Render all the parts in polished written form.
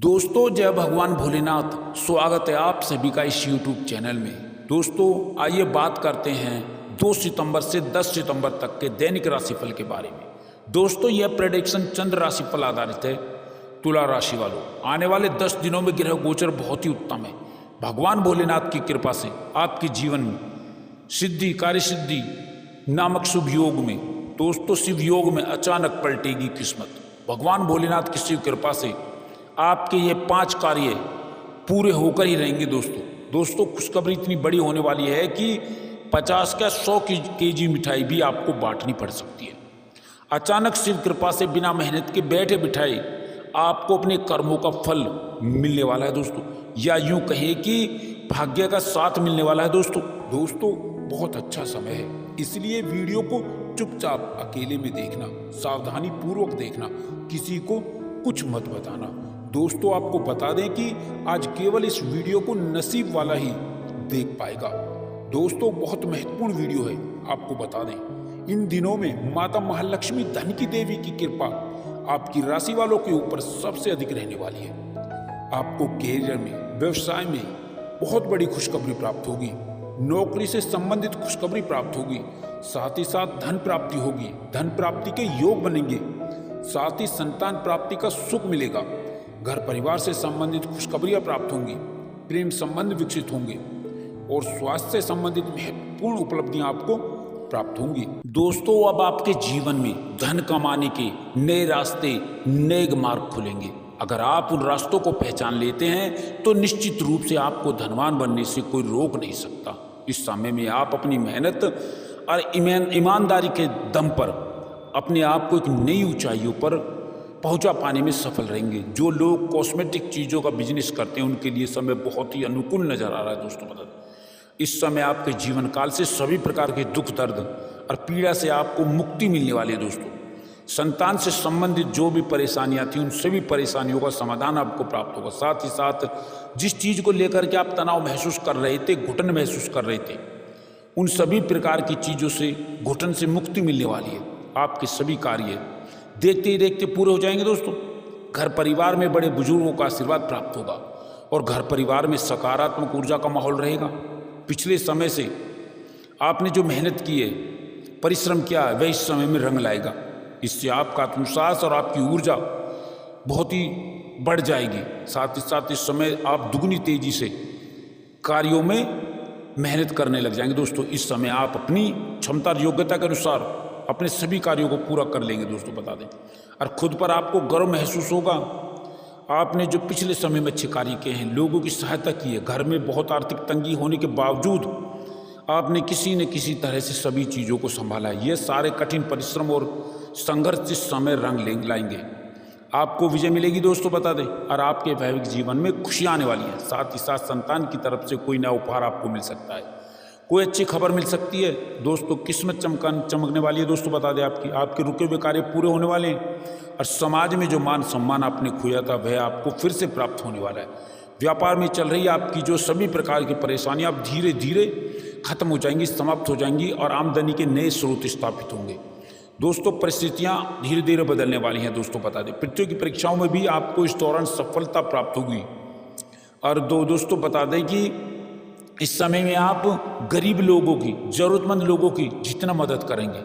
दोस्तों जय भगवान भोलेनाथ। स्वागत है आप सभी का इस YouTube चैनल में। दोस्तों आइए बात करते हैं 2 सितंबर से 10 सितंबर तक के दैनिक राशिफल के बारे में। दोस्तों यह प्रेडिक्शन चंद्र राशिफल आधारित है। तुला राशि वालों, आने वाले 10 दिनों में ग्रह गोचर बहुत ही उत्तम है। भगवान भोलेनाथ की कृपा से आपके जीवन में सिद्धि, कार्य सिद्धि नामक शुभ योग में, दोस्तों शिव योग में अचानक पलटेगी किस्मत। भगवान भोलेनाथ की शिव कृपा से आपके ये 5 कार्य पूरे होकर ही रहेंगे। दोस्तों खुशखबरी इतनी बड़ी होने वाली है कि 50 का 100 केजी मिठाई भी आपको बांटनी पड़ सकती है। अचानक शिव कृपा से बिना मेहनत के बैठे बिठाए आपको अपने कर्मों का फल मिलने वाला है दोस्तों, या यूं कहें कि भाग्य का साथ मिलने वाला है दोस्तों बहुत अच्छा समय है, इसलिए वीडियो को चुपचाप अकेले में देखना, सावधानी पूर्वक देखना, किसी को कुछ मत बताना। दोस्तों आपको बता दें कि आज केवल इस वीडियो को नसीब वाला ही देख पाएगा। दोस्तों बहुत महत्वपूर्ण वीडियो है, आपको बता दें इन दिनों में माता महालक्ष्मी धन की देवी की कृपा आपकी राशि वालों के ऊपर सबसे अधिक रहने वाली है। आपको कैरियर में, व्यवसाय में बहुत बड़ी खुशखबरी प्राप्त होगी, नौकरी से संबंधित खुशखबरी प्राप्त होगी, साथ ही साथ धन प्राप्ति होगी, धन प्राप्ति के योग बनेंगे, साथ ही संतान प्राप्ति का सुख मिलेगा, घर परिवार से संबंधित खुशखबरियां प्राप्त होंगी, प्रेम संबंध विकसित होंगे और स्वास्थ्य से संबंधित महत्वपूर्ण उपलब्धियां आपको प्राप्त होंगी। दोस्तों अब आपके जीवन में धन कमाने के नए रास्ते, नए मार्ग खुलेंगे। अगर आप उन रास्तों को पहचान लेते हैं तो निश्चित रूप से आपको धनवान बनने से कोई रोक नहीं सकता। इस समय में आप अपनी मेहनत और ईमानदारी के दम पर अपने आप को एक नई ऊंचाइयों पर पहुंचा पाने में सफल रहेंगे। जो लोग कॉस्मेटिक चीज़ों का बिजनेस करते हैं उनके लिए समय बहुत ही अनुकूल नजर आ रहा है। दोस्तों बता दें इस समय आपके जीवन काल से सभी प्रकार के दुख, दर्द और पीड़ा से आपको मुक्ति मिलने वाली है। दोस्तों संतान से संबंधित जो भी परेशानियां थी उन सभी परेशानियों का समाधान आपको प्राप्त होगा। साथ ही साथ जिस चीज़ को लेकर के आप तनाव महसूस कर रहे थे, घुटन महसूस कर रहे थे, उन सभी प्रकार की चीज़ों से, घुटन से मुक्ति मिलने वाली है। आपके सभी कार्य देखते ही देखते पूरे हो जाएंगे। दोस्तों घर परिवार में बड़े बुजुर्गों का आशीर्वाद प्राप्त होगा और घर परिवार में सकारात्मक ऊर्जा का माहौल रहेगा। पिछले समय से आपने जो मेहनत की है, परिश्रम किया है, वह इस समय में रंग लाएगा। इससे आपका आत्मविश्वास और आपकी ऊर्जा बहुत ही बढ़ जाएगी। साथ ही साथ इस समय आप दुगनी तेजी से कार्यों में मेहनत करने लग जाएंगे। दोस्तों इस समय आप अपनी क्षमता और योग्यता के अनुसार अपने सभी कार्यों को पूरा कर लेंगे। दोस्तों बता दें और खुद पर आपको गर्व महसूस होगा। आपने जो पिछले समय में अच्छे कार्य किए हैं, लोगों की सहायता की है, घर में बहुत आर्थिक तंगी होने के बावजूद आपने किसी न किसी तरह से सभी चीज़ों को संभाला है। ये सारे कठिन परिश्रम और संघर्ष इस समय रंग लाएंगे, आपको विजय मिलेगी। दोस्तों बता दें और आपके वैवाहिक जीवन में खुशियाँ आने वाली हैं। साथ ही साथ संतान की तरफ से कोई नया उपहार आपको मिल सकता है, कोई अच्छी खबर मिल सकती है। दोस्तों किस्मत चमकने वाली है। दोस्तों बता दें आपके रुके हुए कार्य पूरे होने वाले हैं और समाज में जो मान सम्मान आपने खोया था वह आपको फिर से प्राप्त होने वाला है। व्यापार में चल रही आपकी जो सभी प्रकार की परेशानियां अब धीरे धीरे खत्म हो जाएंगी, समाप्त हो जाएंगी और आमदनी के नए स्रोत स्थापित होंगे। दोस्तों परिस्थितियां धीरे धीरे बदलने वाली हैं। दोस्तों बता दें प्रतियोगी परीक्षाओं में भी आपको इस दौरान सफलता प्राप्त होगी। और दोस्तों बता दें कि इस समय में आप गरीब लोगों की, जरूरतमंद लोगों की जितना मदद करेंगे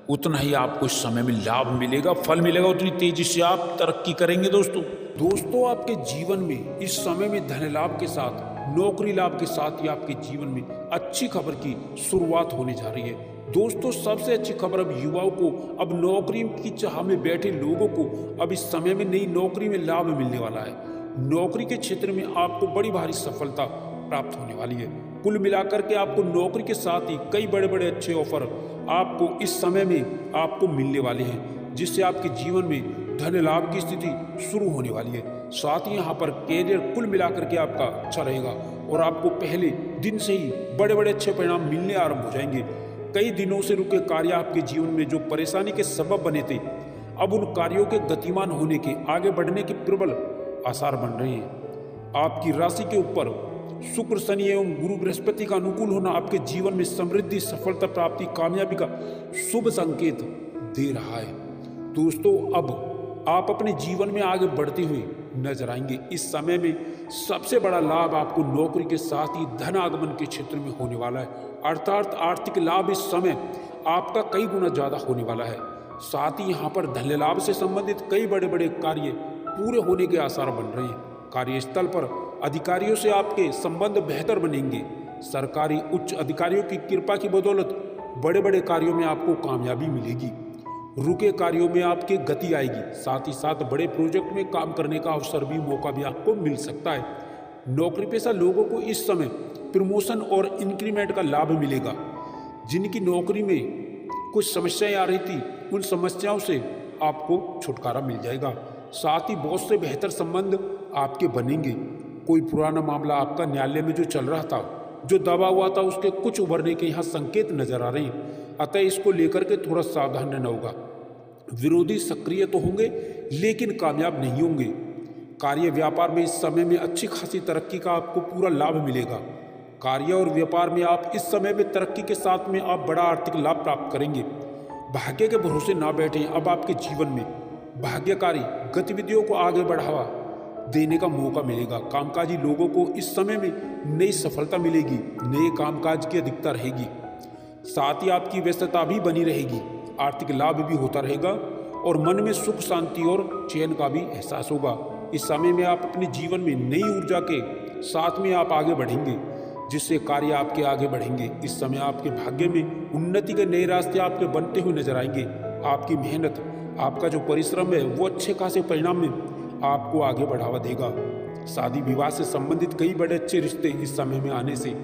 उतना ही आपको इस समय में लाभ मिलेगा, फल मिलेगा, उतनी तेजी से आप तरक्की करेंगे। दोस्तों आपके जीवन में इस समय में धन लाभ के साथ, नौकरी लाभ के साथ ही आपके जीवन में अच्छी खबर की शुरुआत होने जा रही है। दोस्तों सबसे अच्छी खबर अब युवाओं को, अब नौकरी की चाह में बैठे लोगों को अब इस समय में नई नौकरी में लाभ मिलने वाला है। नौकरी के क्षेत्र में आपको बड़ी भारी सफलता प्राप्त होने वाली है। कुल मिलाकर के आपको नौकरी के साथ ही कई बड़े बड़े अच्छे ऑफर आपको इस समय में आपको मिलने वाले हैं, जिससे आपके जीवन में धन लाभ की स्थिति शुरू होने वाली है। साथ ही यहाँ पर कैरियर कुल मिलाकर के आपका अच्छा रहेगा और आपको पहले दिन से ही बड़े बड़े अच्छे परिणाम मिलने आरंभ हो जाएंगे। कई दिनों से रुके कार्य आपके जीवन में जो परेशानी के सबब बने थे, अब उन कार्यों के गतिमान होने के, आगे बढ़ने के प्रबल आसार बन रहे हैं। आपकी राशि के ऊपर शुक्र, शनि एवं गुरु बृहस्पति का अनुकूल होना आपके जीवन में समृद्धि, सफलता प्राप्ति, कामयाबी का शुभ संकेत दे रहा है। दोस्तों अब आप अपने जीवन में आगे बढ़ते हुए नजर आएंगे। इस समय में सबसे बड़ा लाभ आपको नौकरी के साथ ही धन आगमन के क्षेत्र में होने वाला है, अर्थात आर्थिक लाभ इस समय आपका कई गुना ज़्यादा होने वाला है। साथ ही यहाँ पर धन लाभ से संबंधित कई बड़े बड़े कार्य पूरे होने के आसार बन रहे हैं। कार्यस्थल पर अधिकारियों से आपके संबंध बेहतर बनेंगे। सरकारी उच्च अधिकारियों की कृपा की बदौलत बड़े बड़े कार्यों में आपको कामयाबी मिलेगी। रुके कार्यों में आपकी गति आएगी। साथ ही साथ बड़े प्रोजेक्ट में काम करने का अवसर भी, मौका भी आपको मिल सकता है। नौकरी पेशा लोगों को इस समय प्रमोशन और इंक्रीमेंट का लाभ मिलेगा। जिनकी नौकरी में कुछ समस्याएं आ रही थी, उन समस्याओं से आपको छुटकारा मिल जाएगा। साथ ही बॉस से बेहतर संबंध आपके बनेंगे। कोई पुराना मामला आपका न्यायालय में जो चल रहा था, जो दबा हुआ था, उसके कुछ उभरने के यहाँ संकेत नजर आ रहे हैं। अतः इसको लेकर के थोड़ा सावधान रहना होगा। विरोधी सक्रिय तो होंगे लेकिन कामयाब नहीं होंगे। कार्य व्यापार में इस समय में अच्छी खासी तरक्की का आपको पूरा लाभ मिलेगा। कार्य और व्यापार में आप इस समय में तरक्की के साथ में आप बड़ा आर्थिक लाभ प्राप्त करेंगे। भाग्य के भरोसे ना बैठें। अब आपके जीवन में भाग्यकारी गतिविधियों को आगे बढ़ावा देने का मौका मिलेगा। कामकाजी लोगों को इस समय में नई सफलता मिलेगी, नए कामकाज की अधिकता रहेगी। साथ ही आपकी व्यस्तता भी बनी रहेगी, आर्थिक लाभ भी होता रहेगा और मन में सुख शांति और चैन का भी एहसास होगा। इस समय में आप अपने जीवन में नई ऊर्जा के साथ में आप आगे बढ़ेंगे, जिससे कार्य आपके आगे बढ़ेंगे। इस समय आपके भाग्य में उन्नति के नए रास्ते आपके बनते हुए नजर आएंगे। आपकी मेहनत, आपका जो परिश्रम है, वो अच्छे खासे परिणाम में आपको आगे बढ़ावा देगा। शादी विवाह से संबंधित कई बड़े अच्छे रिश्ते इस समय में आने से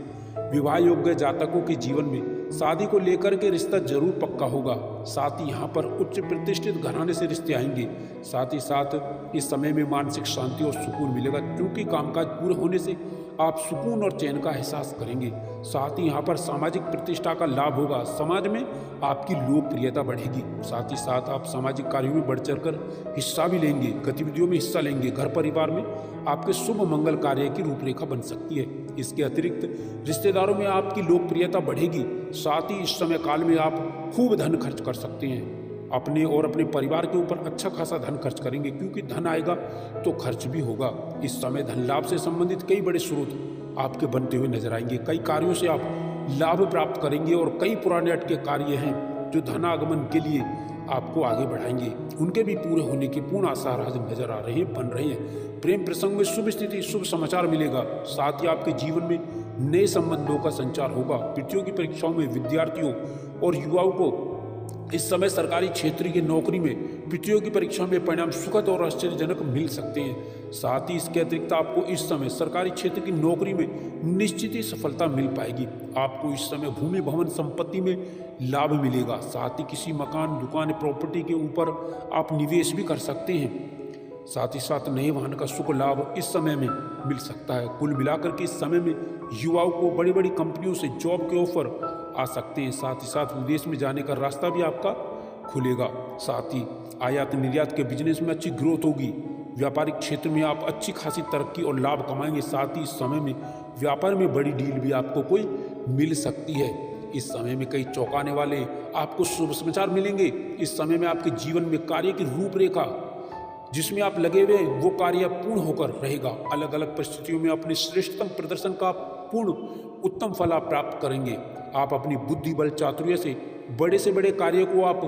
विवाह योग्य जातकों के जीवन में शादी को लेकर के रिश्ता जरूर पक्का होगा। साथ ही यहाँ पर उच्च प्रतिष्ठित घराने से रिश्ते आएंगे। साथ ही साथ इस समय में मानसिक शांति और सुकून मिलेगा, क्योंकि कामकाज पूरे होने से आप सुकून और चैन का एहसास करेंगे। साथ ही यहाँ पर सामाजिक प्रतिष्ठा का लाभ होगा, समाज में आपकी लोकप्रियता बढ़ेगी। साथ ही साथ आप सामाजिक कार्यों में बढ़ चढ़कर हिस्सा भी लेंगे, गतिविधियों में हिस्सा लेंगे। घर परिवार में आपके शुभ मंगल कार्य की रूपरेखा बन सकती है। इसके अतिरिक्त रिश्तेदारों में आपकी लोकप्रियता बढ़ेगी। साथ ही इस समय काल में आप खूब धन खर्च कर सकते हैं। अपने और अपने परिवार के ऊपर अच्छा खासा धन खर्च करेंगे, क्योंकि धन आएगा तो खर्च भी होगा। इस समय धन लाभ से संबंधित कई बड़े स्रोत आपके बनते हुए नजर आएंगे। कई कार्यों से आप लाभ प्राप्त करेंगे और कई पुराने अटके कार्य हैं जो धन आगमन के लिए आपको आगे बढ़ाएंगे, उनके भी पूरे होने के पूर्ण आसार आज नजर आ रहे हैं, बन रहे हैं। प्रेम प्रसंग में शुभ स्थिति, शुभ समाचार मिलेगा। साथ ही आपके जीवन में नए संबंधों का संचार होगा। प्रतियोगी परीक्षाओं में विद्यार्थियों और युवाओं को इस समय सरकारी क्षेत्र की नौकरी में प्रतियोगी परीक्षा में परिणाम सुखद और आश्चर्यजनक मिल सकते हैं। साथ ही इसके अतिरिक्त आपको इस समय सरकारी क्षेत्र की नौकरी में निश्चित ही सफलता मिल पाएगी। आपको इस समय भूमि भवन संपत्ति में लाभ मिलेगा। साथ ही किसी मकान, दुकान, प्रॉपर्टी के ऊपर आप निवेश भी कर सकते हैं। साथ ही साथ नए वाहन का सुख लाभ इस समय में मिल सकता है। कुल मिलाकर के इस समय में युवाओं को बड़ी बड़ी कंपनियों से जॉब के ऑफर आ सकते हैं। साथ ही साथ विदेश में जाने का रास्ता भी आपका खुलेगा। साथ ही आयात निर्यात के बिजनेस में अच्छी ग्रोथ होगी। व्यापारिक क्षेत्र में आप अच्छी खासी तरक्की और लाभ कमाएंगे। साथ ही इस समय में व्यापार में बड़ी डील भी आपको कोई मिल सकती है। इस समय में कई चौंकाने वाले आपको शुभ समाचार मिलेंगे। इस समय में आपके जीवन में कार्य की रूपरेखा जिसमें आप लगे हुए हैं वो कार्य पूर्ण होकर रहेगा। अलग अलग परिस्थितियों में अपने श्रेष्ठतम प्रदर्शन का पूर्ण उत्तम फल आप प्राप्त करेंगे। आप अपनी बुद्धि बल चातुर्य से बड़े कार्य को आप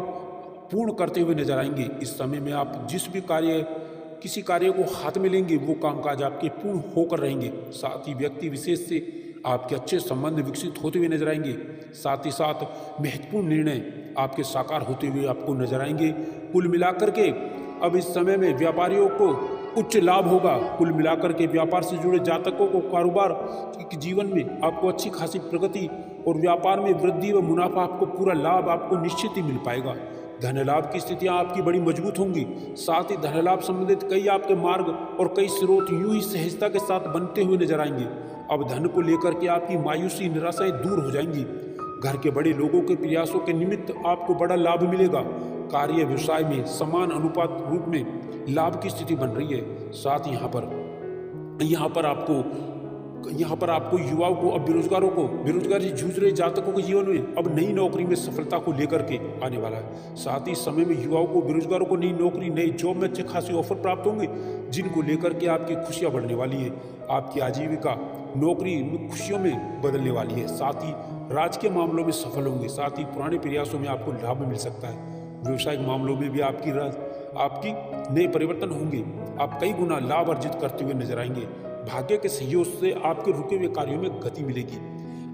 पूर्ण करते हुए नजर आएंगे। इस समय में आप किसी कार्य को हाथ में लेंगे वो कामकाज आपके पूर्ण होकर रहेंगे। साथ ही व्यक्ति विशेष से आपके अच्छे संबंध विकसित होते हुए नजर आएंगे। साथ ही साथ महत्वपूर्ण निर्णय आपके साकार होते हुए आपको नजर आएंगे। कुल मिलाकर के अब इस समय में व्यापारियों को उच्च लाभ होगा। कुल मिलाकर के व्यापार से जुड़े जातकों को कारोबार के जीवन में आपको अच्छी खासी प्रगति और व्यापार में वृद्धि व मुनाफा, आपको पूरा लाभ आपको निश्चित ही मिल पाएगा। धन लाभ की स्थितियां आपकी बड़ी मजबूत होंगी। साथ ही धन लाभ संबंधित कई आपके मार्ग और कई स्रोत यूं ही सहजता के साथ बनते हुए नजर आएंगे। अब धन को लेकर के आपकी मायूसी निराशाएं दूर हो जाएंगी। घर के बड़े लोगों के प्रयासों के निमित्त आपको बड़ा लाभ मिलेगा। कार्य व्यवसाय में समान अनुपात रूप में लाभ की स्थिति बन रही है। साथ यहाँ पर आपको यहाँ पर आपको युवाओं को, अब बेरोजगारों को, बेरोजगारी से जूझ रहे जातकों के जीवन में अब नई नौकरी में सफलता को लेकर के आने वाला है। साथ ही समय में युवाओं को, बेरोजगारों को नई नौकरी, नई जॉब में अच्छे खासे ऑफर प्राप्त होंगे, जिनको लेकर के आपकी खुशियां बढ़ने वाली है। आपकी आजीविका नौकरी में खुशियों में बदलने वाली है। साथ ही राजकीय मामलों में सफल होंगे। साथ ही पुराने प्रयासों में आपको लाभ मिल सकता है। व्यवसायिक मामलों में भी आपकी नए परिवर्तन होंगे। आप कई गुना लाभ अर्जित करते हुए नजर आएंगे। भाग्य के सहयोग से आपके रुके हुए कार्यों में गति मिलेगी।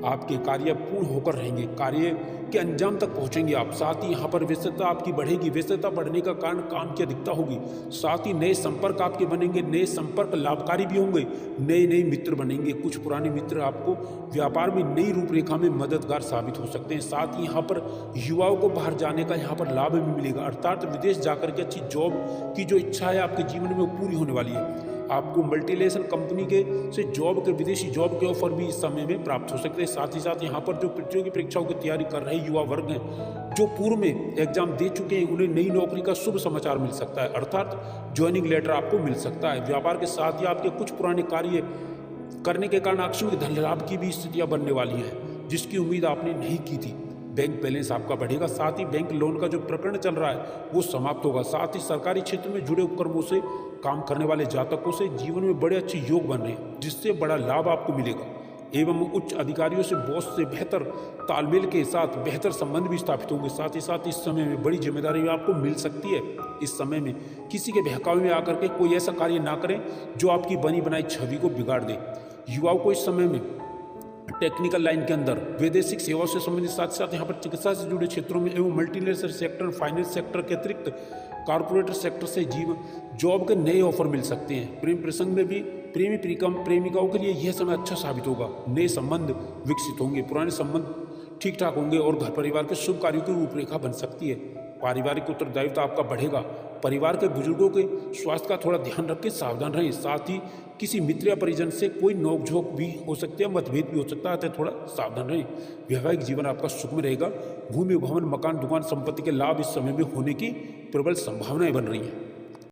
आपके कार्य पूर्ण होकर रहेंगे, कार्य के अंजाम तक पहुंचेंगे आप। साथ ही यहाँ पर व्यस्तता आपकी बढ़ेगी। व्यस्तता बढ़ने का कारण काम की अधिकता होगी। साथ ही नए संपर्क आपके बनेंगे। नए संपर्क लाभकारी भी होंगे। नए मित्र बनेंगे। कुछ पुराने मित्र आपको व्यापार में नई रूपरेखा में मददगार साबित हो सकते हैं। साथ ही यहाँ पर युवाओं को बाहर जाने का यहाँ पर लाभ भी मिलेगा, अर्थात विदेश जाकर के अच्छी जॉब की जो इच्छा है आपके जीवन में वो पूरी होने वाली है। आपको मल्टीनेशनल कंपनी के से जॉब के, विदेशी जॉब के ऑफर भी इस समय में प्राप्त हो सकते हैं। साथ ही साथ यहाँ पर जो प्रतियोगी परीक्षाओं की तैयारी कर रहे युवा वर्ग हैं, जो पूर्व में एग्जाम दे चुके हैं, उन्हें नई नौकरी का शुभ समाचार मिल सकता है, अर्थात ज्वाइनिंग लेटर आपको मिल सकता है। व्यापार के साथ ही आपके कुछ पुराने कार्य करने के कारण आकस्मिक धन लाभ की भी स्थितियां बनने वाली हैं, जिसकी उम्मीद आपने नहीं की थी। बैंक बैलेंस आपका बढ़ेगा। साथ ही बैंक लोन का जो प्रकरण चल रहा है वो समाप्त होगा। साथ ही सरकारी क्षेत्र में जुड़े उपक्रमों से काम करने वाले जातकों से जीवन में बड़े अच्छे योग बन रहे हैं, जिससे बड़ा लाभ आपको मिलेगा। एवं उच्च अधिकारियों से, बॉस से बेहतर तालमेल के साथ बेहतर संबंध भी स्थापित होंगे। साथ ही साथ इस समय में बड़ी जिम्मेदारी भी आपको मिल सकती है। इस समय में किसी के बहकावे में आकर के कोई ऐसा कार्य ना करें जो आपकी बनी बनाई छवि को बिगाड़ दे। युवाओं को इस समय में टेक्निकल लाइन के अंदर, वैदेशिक सेवाओं से संबंधित, साथ साथ यहाँ पर चिकित्सा से जुड़े क्षेत्रों में एवं मल्टीनेशनल सेक्टर, फाइनेंस सेक्टर के अतिरिक्त कॉर्पोरेट सेक्टर से जॉब के नए ऑफर मिल सकते हैं। प्रेम प्रसंग में भी प्रेमी प्रेमिकाओं के लिए यह समय अच्छा साबित होगा। नए संबंध विकसित होंगे, पुराने संबंध ठीक ठाक होंगे और घर परिवार के शुभ कार्यों की रूपरेखा बन सकती है। पारिवारिक उत्तरदायित्व आपका बढ़ेगा। परिवार के बुजुर्गों के स्वास्थ्य का थोड़ा ध्यान रखें, सावधान रहें। साथ ही किसी मित्र या परिजन से कोई नोकझोंक भी हो सकती है, मतभेद भी हो सकता है, तो थोड़ा सावधान रहें। वैवाहिक जीवन आपका सुखमय रहेगा। भूमि, भवन, मकान, दुकान, संपत्ति के लाभ इस समय में होने की प्रबल संभावनाएं बन रही हैं।